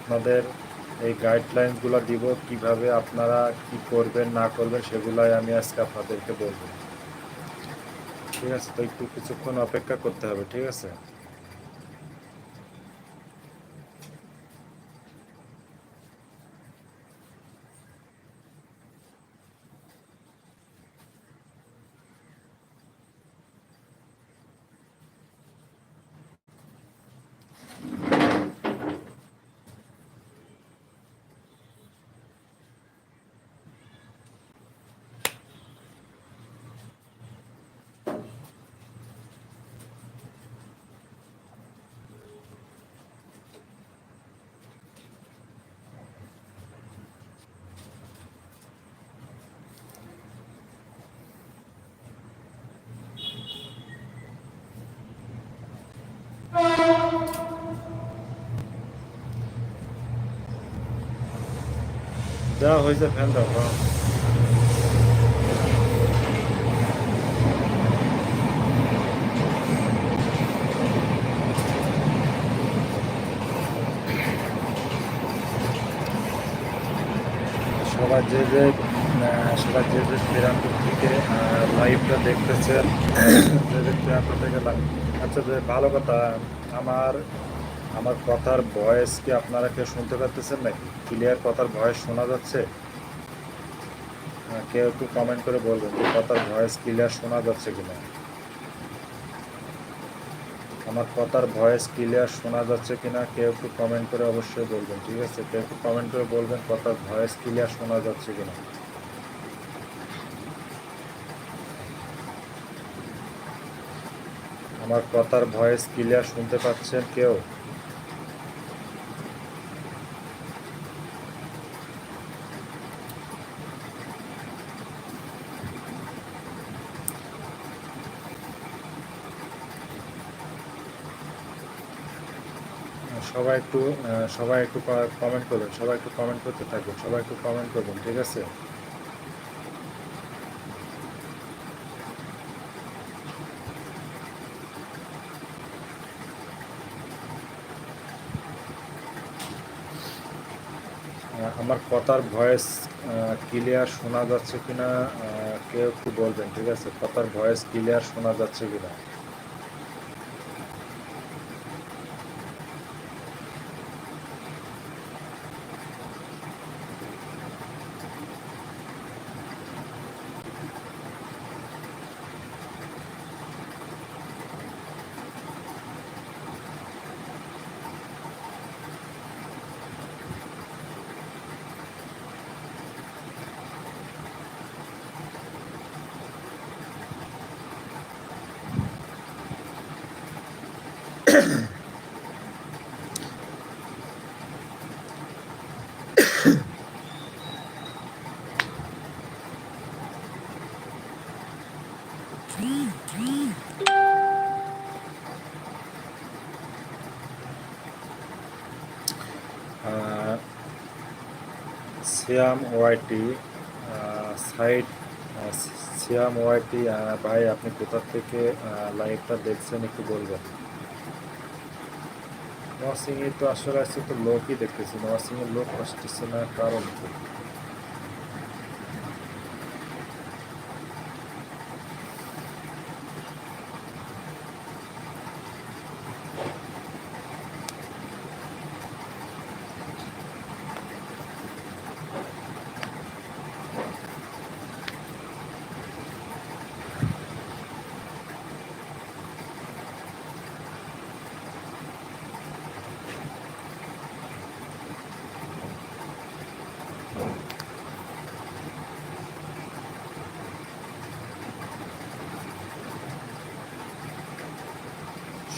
আপনাদের এই গাইডলাইনসগুলো দিব, কিভাবে আপনারা কি করবেন না করবেন সেগুলাই আমি আজকে আপনাদেরকে বলবো। ঠিক আছে, তো একটু কিছুক্ষণ অপেক্ষা করতে হবে। ঠিক আছে, দেওয়া হয়েছে, ফ্যান দাও। সবাই যে যে সবাই যে যে প্রান্ত থেকে লাইভটা দেখতেছেন, যে যে প্রান্ত থেকে আচ্ছা, যে ভালো কথা, আমার আমার কথার ভয়েস কি আপনারা কেউ শুনতে পাচ্ছেন নাকি? ক্লিয়ার কথার ভয়েস শোনা যাচ্ছে? কেউ একটু কমেন্ট করে বলবেন যে কথার ভয়েস ক্লিয়ার শোনা যাচ্ছে কিনা। আমার কথার ভয়েস ক্লিয়ার শোনা যাচ্ছে কিনা কেউ একটু কমেন্ট করে অবশ্যই বলবেন। ঠিক আছে, কেউ একটু কমেন্ট করে বলবেন কথার ভয়েস ক্লিয়ার শোনা যাচ্ছে কিনা। আমার কথার ভয়েস ক্লিয়ার শুনতে পাচ্ছেন কেউ? সবাই একটু কমেন্ট করবেন, সবাই একটু কমেন্ট করতে থাকবেন, সবাই একটু কমেন্ট করবেন। ঠিক আছে, আমার কথার ভয়েস ক্লিয়ার শোনা যাচ্ছে কিনা কেউ একটু বলবেন। ঠিক আছে, কথার ভয়েস ক্লিয়ার শোনা যাচ্ছে কিনা। সিয়াম ওয়াইটি সাইড, সিয়াম ওয়াইটি ভাই, আপনি কোথা থেকে লাইভটা দেখছেন একটু বলবেন। নরসিংহে তো আসলে আজকে তো লোকই দেখতেছি, নরসিংহের লোক আসতেছে না, কারণ কি?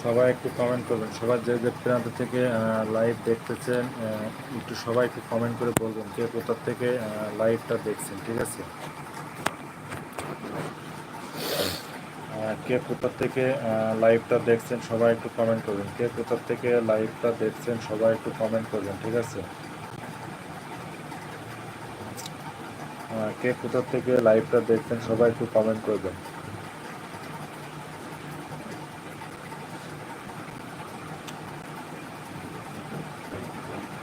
সবাই একটু কমেন্ট করবেন, সবাই যে যে প্রান্ত থেকে লাইভ দেখতেছেন একটু সবাই একটু কমেন্ট করে বলবেন কে কোথা থেকে লাইভটা দেখছেন। ঠিক আছে, কে কোথা থেকে লাইভটা দেখছেন সবাই একটু কমেন্ট করবেন, কে কোথা থেকে লাইভটা দেখছেন সবাই একটু কমেন্ট করবেন। ঠিক আছে, কে কোথা থেকে লাইভটা দেখছেন সবাই একটু কমেন্ট করবেন।